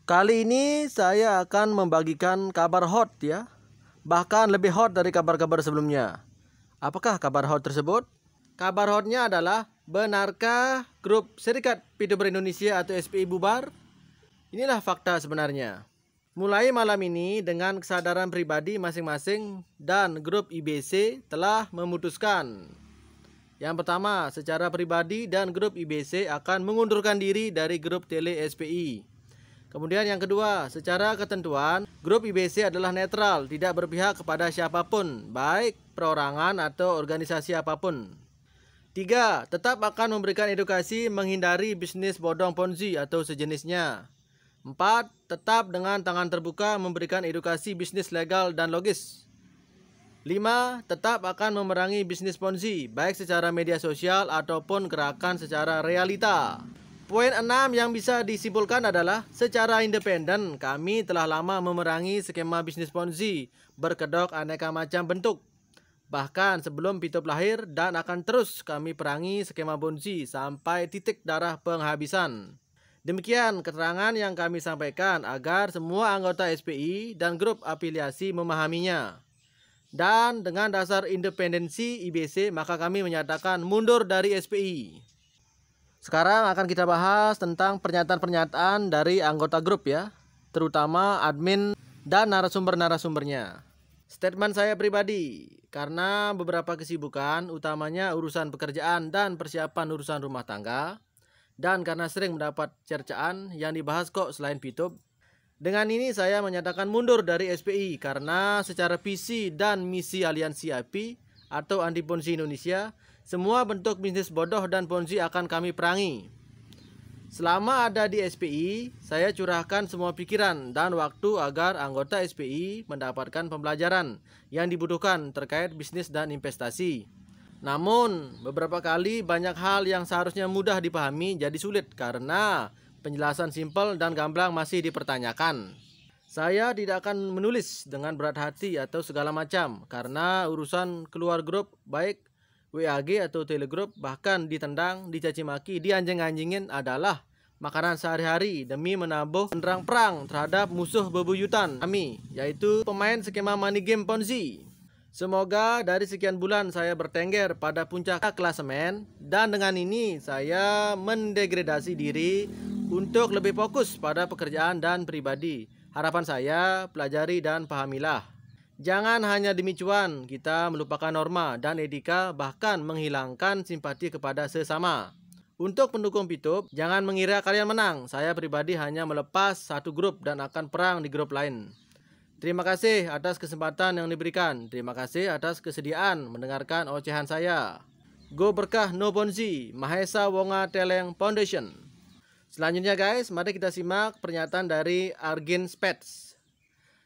Kali ini saya akan membagikan kabar hot ya. Bahkan lebih hot dari kabar-kabar sebelumnya. Apakah kabar hot tersebut? Kabar hotnya adalah, benarkah grup Serikat Youtuber Indonesia atau SPI bubar? Inilah fakta sebenarnya. Mulai malam ini dengan kesadaran pribadi masing-masing dan grup IBC telah memutuskan. Yang pertama, secara pribadi dan grup IBC akan mengundurkan diri dari grup Tele SPI. Kemudian yang kedua, secara ketentuan, grup IBC adalah netral, tidak berpihak kepada siapapun, baik perorangan atau organisasi apapun. 3. Tetap akan memberikan edukasi menghindari bisnis bodong ponzi atau sejenisnya. 4. Tetap dengan tangan terbuka memberikan edukasi bisnis legal dan logis. 5. Tetap akan memerangi bisnis ponzi, baik secara media sosial ataupun gerakan secara realita. Poin 6 yang bisa disimpulkan adalah, secara independen kami telah lama memerangi skema bisnis ponzi berkedok aneka macam bentuk. Bahkan sebelum Pitup lahir, dan akan terus kami perangi skema ponzi sampai titik darah penghabisan. Demikian keterangan yang kami sampaikan agar semua anggota SPI dan grup afiliasi memahaminya. Dan dengan dasar independensi IBC, maka kami menyatakan mundur dari SPI. Sekarang akan kita bahas tentang pernyataan-pernyataan dari anggota grup ya, terutama admin dan narasumber-narasumbernya. Statement saya pribadi, karena beberapa kesibukan, utamanya urusan pekerjaan dan persiapan urusan rumah tangga, dan karena sering mendapat cercaan yang dibahas kok selain Pitup, dengan ini saya menyatakan mundur dari SPI karena secara visi dan misi aliansi API atau Anti Ponzi Indonesia, semua bentuk bisnis bodoh dan ponzi akan kami perangi. Selama ada di SPI, saya curahkan semua pikiran dan waktu agar anggota SPI mendapatkan pembelajaran yang dibutuhkan terkait bisnis dan investasi. Namun, beberapa kali banyak hal yang seharusnya mudah dipahami jadi sulit karena penjelasan simpel dan gamblang masih dipertanyakan. Saya tidak akan menulis dengan berat hati atau segala macam karena urusan keluar grup, baik WAG atau Telegroup, bahkan ditendang, dicaci maki, dianjing-anjingin adalah makanan sehari-hari demi menabuh penerang perang terhadap musuh bebuyutan kami, yaitu pemain skema money game Ponzi. Semoga dari sekian bulan saya bertengger pada puncak klasemen, dan dengan ini saya mendegradasi diri untuk lebih fokus pada pekerjaan dan pribadi. Harapan saya, pelajari dan pahamilah. Jangan hanya demi cuan kita melupakan norma dan etika, bahkan menghilangkan simpati kepada sesama. Untuk pendukung Pitup, jangan mengira kalian menang. Saya pribadi hanya melepas satu grup dan akan perang di grup lain. Terima kasih atas kesempatan yang diberikan. Terima kasih atas kesediaan mendengarkan ocehan saya. Go Berkah No Ponzi, Mahesa Wonga Teleng Foundation. Selanjutnya guys, mari kita simak pernyataan dari Argin Spets.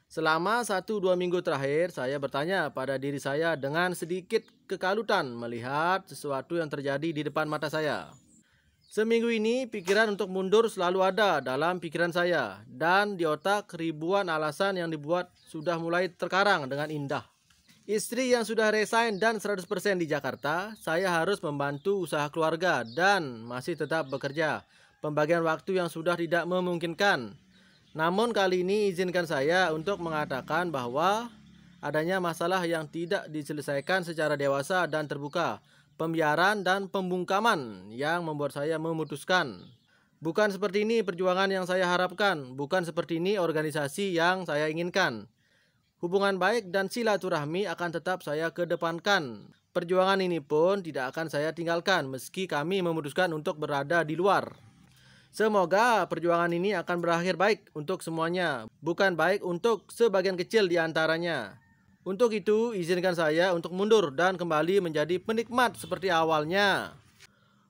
Selama 1-2 minggu terakhir, saya bertanya pada diri saya dengan sedikit kekalutan melihat sesuatu yang terjadi di depan mata saya. Seminggu ini, pikiran untuk mundur selalu ada dalam pikiran saya, dan di otak ribuan alasan yang dibuat sudah mulai terkarang dengan indah. Istri yang sudah resign dan 100% di Jakarta, saya harus membantu usaha keluarga dan masih tetap bekerja. Pembagian waktu yang sudah tidak memungkinkan. Namun kali ini izinkan saya untuk mengatakan bahwa adanya masalah yang tidak diselesaikan secara dewasa dan terbuka, pembiaran dan pembungkaman yang membuat saya memutuskan. Bukan seperti ini perjuangan yang saya harapkan, bukan seperti ini organisasi yang saya inginkan. Hubungan baik dan silaturahmi akan tetap saya kedepankan. Perjuangan ini pun tidak akan saya tinggalkan meski kami memutuskan untuk berada di luar. Semoga perjuangan ini akan berakhir baik untuk semuanya, bukan baik untuk sebagian kecil di antaranya. Untuk itu, izinkan saya untuk mundur dan kembali menjadi penikmat seperti awalnya.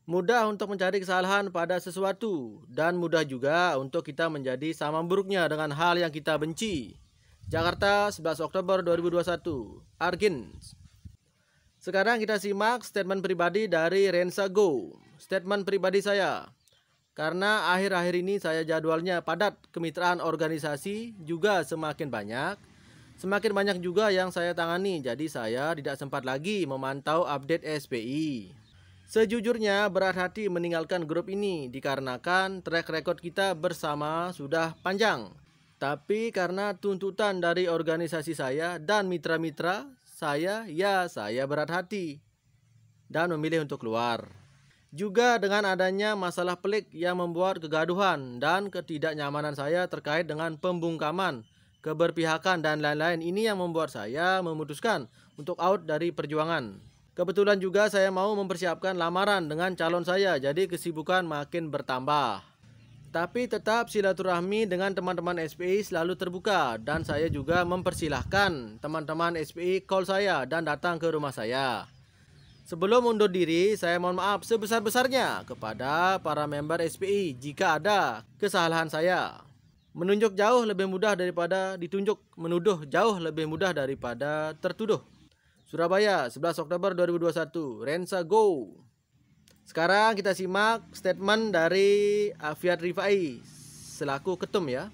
Mudah untuk mencari kesalahan pada sesuatu, dan mudah juga untuk kita menjadi sama buruknya dengan hal yang kita benci. Jakarta, 11 Oktober 2021. Argin. Sekarang kita simak statement pribadi dari Rensa Go. Statement pribadi saya. Karena akhir-akhir ini saya jadwalnya padat, kemitraan organisasi juga semakin banyak. Semakin banyak juga yang saya tangani, jadi saya tidak sempat lagi memantau update SPI. Sejujurnya berat hati meninggalkan grup ini dikarenakan track record kita bersama sudah panjang. Tapi karena tuntutan dari organisasi saya dan mitra-mitra saya berat hati dan memilih untuk keluar. Juga dengan adanya masalah pelik yang membuat kegaduhan dan ketidaknyamanan saya terkait dengan pembungkaman, keberpihakan dan lain-lain, ini yang membuat saya memutuskan untuk out dari perjuangan. Kebetulan juga saya mau mempersiapkan lamaran dengan calon saya, jadi kesibukan makin bertambah. Tapi tetap silaturahmi dengan teman-teman SPI selalu terbuka, dan saya juga mempersilahkan teman-teman SPI call saya dan datang ke rumah saya. Sebelum undur diri, saya mohon maaf sebesar-besarnya kepada para member SPI jika ada kesalahan saya. Menunjuk jauh lebih mudah daripada ditunjuk, menuduh jauh lebih mudah daripada tertuduh. Surabaya, 11 Oktober 2021, Rensa Go! Sekarang kita simak statement dari Afiat Rifai selaku ketum ya.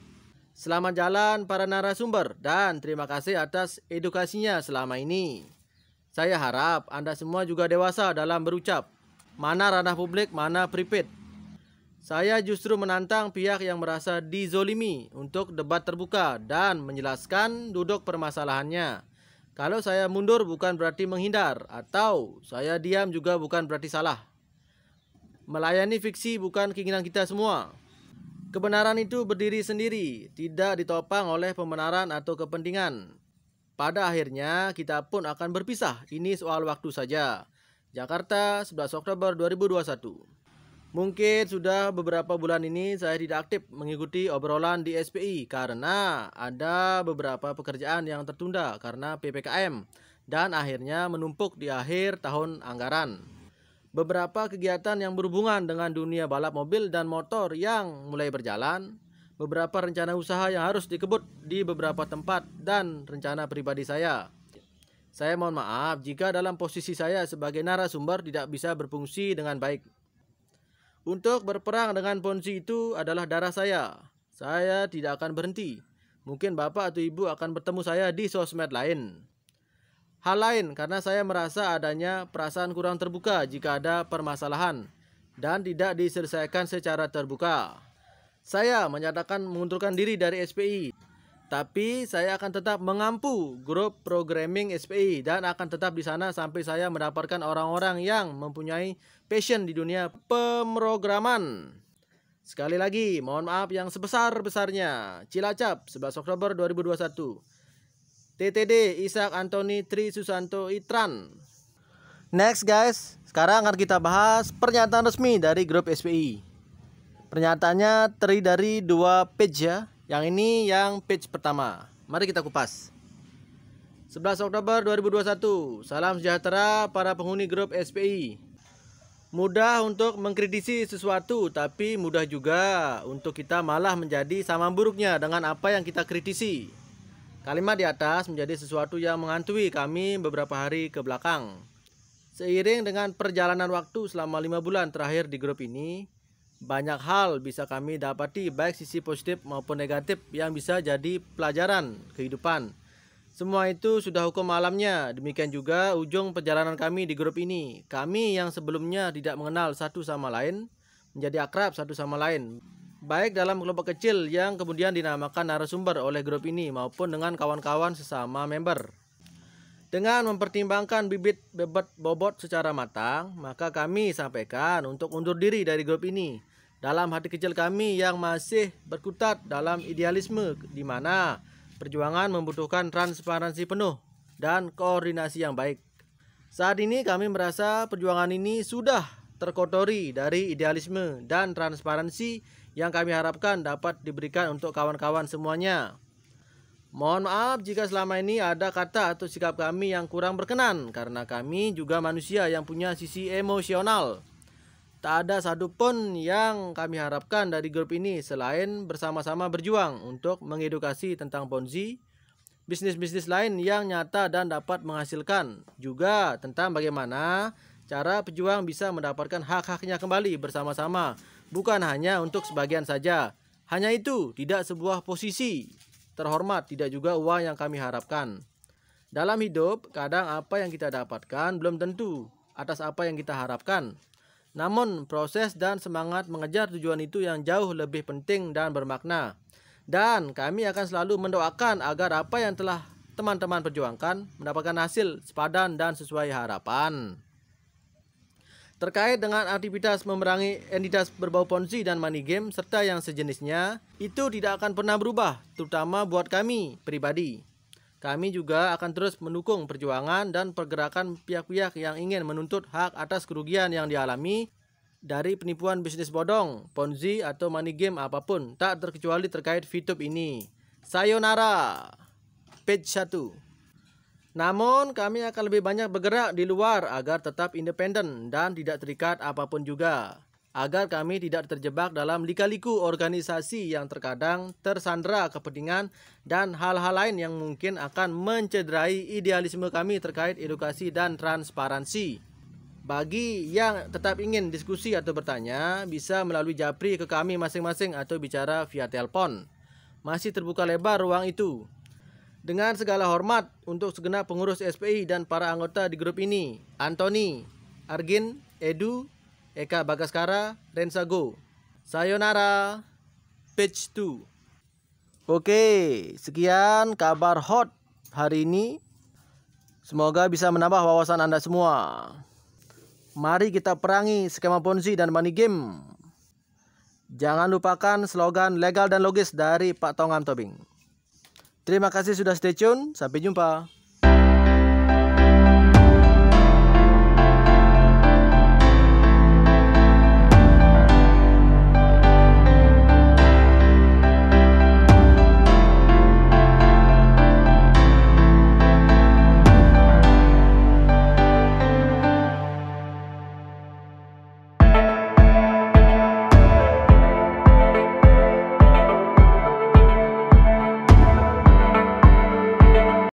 Selamat jalan para narasumber dan terima kasih atas edukasinya selama ini. Saya harap Anda semua juga dewasa dalam berucap. Mana ranah publik, mana private. Saya justru menantang pihak yang merasa dizolimi untuk debat terbuka dan menjelaskan duduk permasalahannya. Kalau saya mundur bukan berarti menghindar, atau saya diam juga bukan berarti salah. Melayani fiksi bukan keinginan kita semua. Kebenaran itu berdiri sendiri, tidak ditopang oleh pembenaran atau kepentingan. Pada akhirnya kita pun akan berpisah. Ini soal waktu saja. Jakarta, 11 Oktober 2021. Mungkin sudah beberapa bulan ini saya tidak aktif mengikuti obrolan di SPI karena ada beberapa pekerjaan yang tertunda karena PPKM dan akhirnya menumpuk di akhir tahun anggaran. Beberapa kegiatan yang berhubungan dengan dunia balap mobil dan motor yang mulai berjalan. Beberapa rencana usaha yang harus dikebut di beberapa tempat dan rencana pribadi saya. Saya mohon maaf jika dalam posisi saya sebagai narasumber tidak bisa berfungsi dengan baik. Untuk berperang dengan Ponzi itu adalah darah saya. Saya tidak akan berhenti. Mungkin Bapak atau Ibu akan bertemu saya di sosmed lain. Hal lain karena saya merasa adanya perasaan kurang terbuka jika ada permasalahan dan tidak diselesaikan secara terbuka. Saya menyatakan mengundurkan diri dari SPI, tapi saya akan tetap mengampu grup programming SPI dan akan tetap di sana sampai saya mendapatkan orang-orang yang mempunyai passion di dunia pemrograman. Sekali lagi, mohon maaf yang sebesar-besarnya. Cilacap, 11 Oktober 2021. TTD Ishak Anthony Tri Susanto Itran. Next guys, sekarang akan kita bahas pernyataan resmi dari grup SPI. Pernyataannya terdiri dari 2 page ya. Yang ini yang page pertama. Mari kita kupas. 11 Oktober 2021. Salam sejahtera para penghuni grup SPI. Mudah untuk mengkritisi sesuatu, tapi mudah juga untuk kita malah menjadi sama buruknya dengan apa yang kita kritisi. Kalimat di atas menjadi sesuatu yang menghantui kami beberapa hari ke belakang. Seiring dengan perjalanan waktu selama 5 bulan terakhir di grup ini, banyak hal bisa kami dapati baik sisi positif maupun negatif yang bisa jadi pelajaran kehidupan. Semua itu sudah hukum alamnya. Demikian juga ujung perjalanan kami di grup ini. Kami yang sebelumnya tidak mengenal satu sama lain menjadi akrab satu sama lain. Baik dalam kelompok kecil yang kemudian dinamakan narasumber oleh grup ini maupun dengan kawan-kawan sesama member. Dengan mempertimbangkan bibit bobot secara matang, maka kami sampaikan untuk undur diri dari grup ini. Dalam hati kecil kami yang masih berkutat dalam idealisme di mana perjuangan membutuhkan transparansi penuh dan koordinasi yang baik. Saat ini kami merasa perjuangan ini sudah terkotori dari idealisme dan transparansi yang kami harapkan dapat diberikan untuk kawan-kawan semuanya. Mohon maaf jika selama ini ada kata atau sikap kami yang kurang berkenan karena kami juga manusia yang punya sisi emosional. Tak ada satupun yang kami harapkan dari grup ini selain bersama-sama berjuang untuk mengedukasi tentang Ponzi, bisnis-bisnis lain yang nyata dan dapat menghasilkan, juga tentang bagaimana cara pejuang bisa mendapatkan hak-haknya kembali bersama-sama, bukan hanya untuk sebagian saja. Hanya itu, tidak sebuah posisi terhormat, tidak juga uang yang kami harapkan. Dalam hidup, kadang apa yang kita dapatkan belum tentu atas apa yang kita harapkan. Namun proses dan semangat mengejar tujuan itu yang jauh lebih penting dan bermakna. Dan kami akan selalu mendoakan agar apa yang telah teman-teman perjuangkan mendapatkan hasil sepadan dan sesuai harapan. Terkait dengan aktivitas memerangi entitas berbau ponzi dan money game serta yang sejenisnya, itu tidak akan pernah berubah, terutama buat kami pribadi. Kami juga akan terus mendukung perjuangan dan pergerakan pihak-pihak yang ingin menuntut hak atas kerugian yang dialami dari penipuan bisnis bodong, ponzi atau money game apapun, tak terkecuali terkait VTube ini. Sayonara, page 1. Namun, kami akan lebih banyak bergerak di luar agar tetap independen dan tidak terikat apapun juga. Agar kami tidak terjebak dalam lika-liku organisasi yang terkadang tersandera kepentingan dan hal-hal lain yang mungkin akan mencederai idealisme kami terkait edukasi dan transparansi. Bagi yang tetap ingin diskusi atau bertanya, bisa melalui japri ke kami masing-masing atau bicara via telepon. Masih terbuka lebar ruang itu. Dengan segala hormat untuk segenap pengurus SPI dan para anggota di grup ini, Anthony, Argin, Edu, Eka Bagaskara, Rensago. Sayonara, page 2. Oke, sekian kabar hot hari ini. Semoga bisa menambah wawasan Anda semua. Mari kita perangi skema ponzi dan money game. Jangan lupakan slogan legal dan logis dari Pak Tongam Tobing. Terima kasih sudah stay tune. Sampai jumpa.